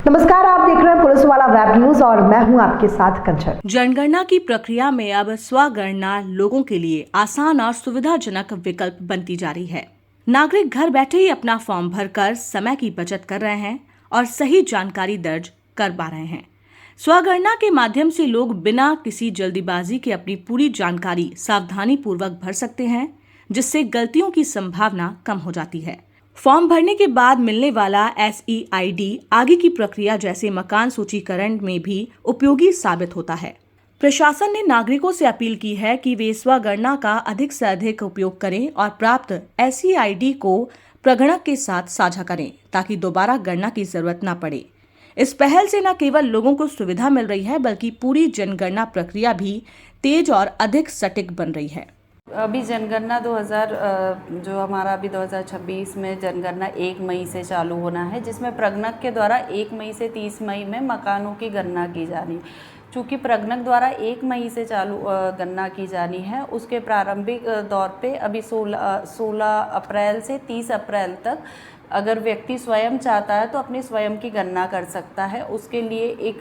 नमस्कार, आप देख रहे हैं पुलिस वाला वेब न्यूज और मैं हूं आपके साथ कंचन। जनगणना की प्रक्रिया में अब स्वगणना लोगों के लिए आसान और सुविधाजनक विकल्प बनती जा रही है। नागरिक घर बैठे ही अपना फॉर्म भरकर समय की बचत कर रहे हैं और सही जानकारी दर्ज कर पा रहे हैं। स्वगणना के माध्यम से लोग बिना किसी जल्दीबाजी के अपनी पूरी जानकारी सावधानी पूर्वक भर सकते हैं, जिससे गलतियों की संभावना कम हो जाती है। फॉर्म भरने के बाद मिलने वाला SEID आगे की प्रक्रिया जैसे मकान सूचीकरण में भी उपयोगी साबित होता है। प्रशासन ने नागरिकों से अपील की है कि वे स्वगणना का अधिक से अधिक उपयोग करें और प्राप्त SEID को प्रगणक के साथ साझा करें, ताकि दोबारा गणना की जरूरत न पड़े। इस पहल से न केवल लोगों को सुविधा मिल रही है, बल्कि पूरी जनगणना प्रक्रिया भी तेज और अधिक सटीक बन रही है। अभी जनगणना 2000 जो हमारा अभी 2026 में जनगणना 1 मई से चालू होना है, जिसमें प्रगणक के द्वारा 1 मई से 30 मई में मकानों की गणना की जानी। चूँकि प्रगणक द्वारा 1 मई से चालू गणना की जानी है, उसके प्रारंभिक दौर पे अभी 16 अप्रैल से 30 अप्रैल तक अगर व्यक्ति स्वयं चाहता है तो अपनी स्वयं की गणना कर सकता है। उसके लिए एक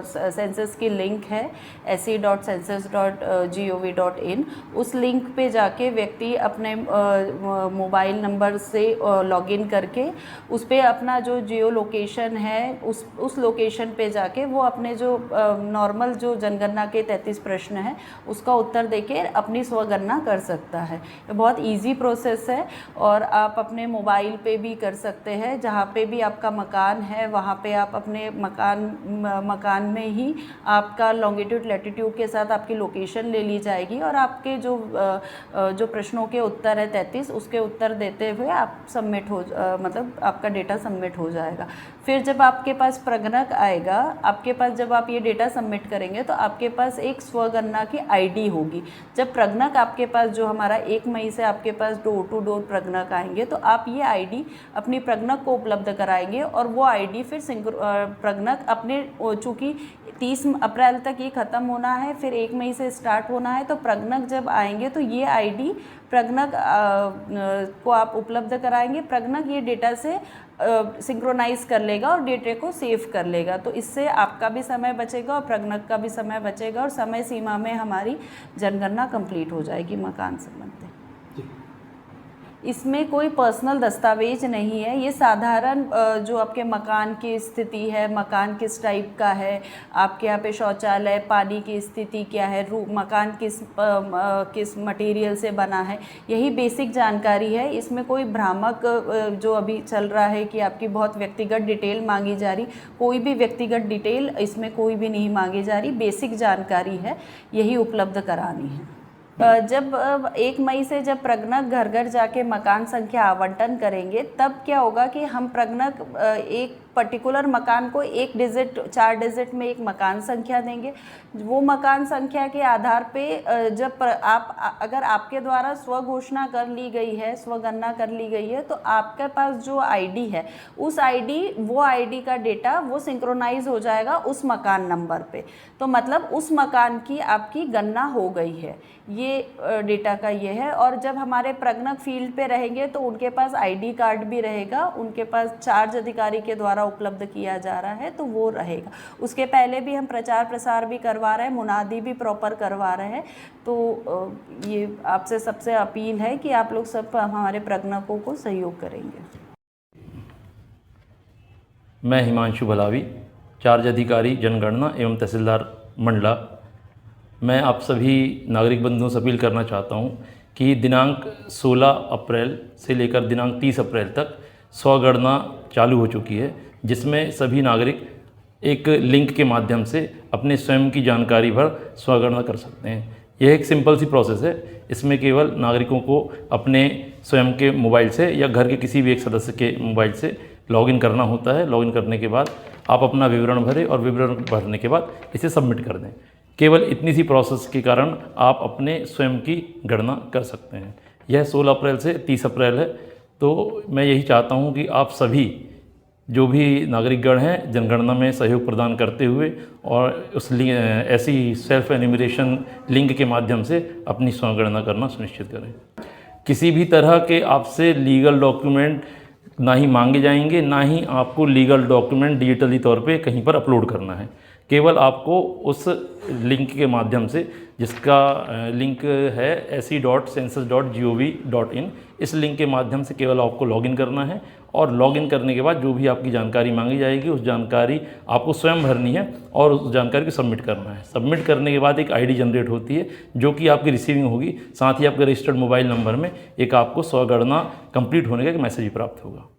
सेंसस की लिंक है se.census.gov.in। उस लिंक पे जाके व्यक्ति अपने मोबाइल नंबर से लॉगिन करके उस पे अपना जो जियो लोकेशन है उस लोकेशन पे जाके वो अपने जो नॉर्मल जो जनगणना के 33 प्रश्न हैं उसका उत्तर देके अपनी स्वगणना कर सकता है। ये बहुत ईजी प्रोसेस है और आप अपने मोबाइल पे भी कर सकते हैं। जहाँ पे भी आपका मकान है वहाँ पे आप अपने मकान में ही आपका लॉन्गिट्यूड लैटिट्यूड के साथ आपकी लोकेशन ले ली जाएगी और आपके जो प्रश्नों के उत्तर है 33 उसके उत्तर देते हुए आप सबमिट हो मतलब आपका डेटा सबमिट हो जाएगा। फिर जब आपके पास प्रगणक आएगा, आपके पास जब आप ये डेटा सबमिट करेंगे तो आपके पास एक स्वगणना की ID होगी। जब प्रगणक आपके पास जो हमारा 1 मई से आपके पास डोर टू डोर प्रगणक आएंगे तो आप ये ID अपनी प्रगणक को उपलब्ध कराएंगे और वो ID फिर प्रगणक अपने चूँकि 30 अप्रैल तक ये ख़त्म होना है, फिर 1 मई से स्टार्ट होना है, तो प्रगणक जब आएंगे तो ये ID प्रगणक को आप उपलब्ध कराएंगे। प्रगणक ये डेटा से सिंक्रोनाइज कर लेगा और डेटा को सेव कर लेगा। तो इससे आपका भी समय बचेगा और प्रगणक का भी समय बचेगा और समय सीमा में हमारी जनगणना कंप्लीट हो जाएगी मकान संबंधी। इसमें कोई पर्सनल दस्तावेज नहीं है। ये साधारण जो आपके मकान की स्थिति है, मकान किस टाइप का है, आपके यहाँ पे शौचालय, पानी की स्थिति क्या है, मकान किस मटेरियल से बना है, यही बेसिक जानकारी है। इसमें कोई भ्रामक जो अभी चल रहा है कि आपकी बहुत व्यक्तिगत डिटेल मांगी जा रही, कोई भी व्यक्तिगत डिटेल इसमें कोई भी नहीं मांगी जा रही। बेसिक जानकारी है, यही उपलब्ध करानी है। जब 1 मई से जब प्रगणक घर घर जाके मकान संख्या आवंटन करेंगे, तब क्या होगा कि हम प्रगणक एक पर्टिकुलर मकान को 4 डिजिट में एक मकान संख्या देंगे। वो मकान संख्या के आधार पे जब अगर आपके द्वारा स्व घोषणा कर ली गई है, स्वगणना कर ली गई है, तो आपके पास जो ID है उस वो ID का डेटा वो सिंक्रोनाइज हो जाएगा उस मकान नंबर पे। तो मतलब उस मकान की आपकी गणना हो गई है, ये डेटा का ये है। और जब हमारे प्रगणक फील्ड पे रहेंगे तो उनके पास ID कार्ड भी रहेगा, उनके पास चार्ज अधिकारी के द्वारा उपलब्ध किया जा रहा है तो वो रहेगा। उसके पहले भी हम प्रचार प्रसार भी करवा रहे हैं, मुनादी भी प्रॉपर करवा रहे हैं। तो ये आपसे सबसे अपील है कि आप लोग सब हमारे प्रगणकों को सहयोग करेंगे। मैं हिमांशु भलावी, चार्ज अधिकारी जनगणना एवं तहसीलदार मंडला। मैं आप सभी नागरिक बंधुओं से अपील करना चाहता हूं कि दिनांक 16 अप्रैल से लेकर दिनांक 30 अप्रैल तक स्वगणना चालू हो चुकी है, जिसमें सभी नागरिक एक लिंक के माध्यम से अपने स्वयं की जानकारी भर स्वगणना कर सकते हैं। यह एक सिंपल सी प्रोसेस है। इसमें केवल नागरिकों को अपने स्वयं के मोबाइल से या घर के किसी भी एक सदस्य के मोबाइल से लॉगिन करना होता है। लॉगिन करने के बाद आप अपना विवरण भरें और विवरण भरने के बाद इसे सबमिट कर दें। केवल इतनी सी प्रोसेस के कारण आप अपने स्वयं की गणना कर सकते हैं। यह 16 अप्रैल से 30 अप्रैल है। तो मैं यही चाहता हूं कि आप सभी जो भी नागरिकगण हैं जनगणना में सहयोग प्रदान करते हुए और उस ऐसी सेल्फ एन्यूमरेशन लिंक के माध्यम से अपनी स्वगणना करना सुनिश्चित करें। किसी भी तरह के आपसे लीगल डॉक्यूमेंट ना ही मांगे जाएंगे, ना ही आपको लीगल डॉक्यूमेंट डिजिटली तौर पे कहीं पर अपलोड करना है। केवल आपको उस लिंक के माध्यम से, जिसका लिंक है se.census.gov.in, इस लिंक के माध्यम से केवल आपको लॉगिन करना है और लॉगिन करने के बाद जो भी आपकी जानकारी मांगी जाएगी उस जानकारी आपको स्वयं भरनी है और उस जानकारी को सबमिट करना है। सबमिट करने के बाद एक आईडी जनरेट होती है जो कि आपकी रिसीविंग होगी। साथ ही आपके रजिस्टर्ड मोबाइल नंबर में एक आपको स्वगणना कंप्लीट होने का एक मैसेज प्राप्त होगा।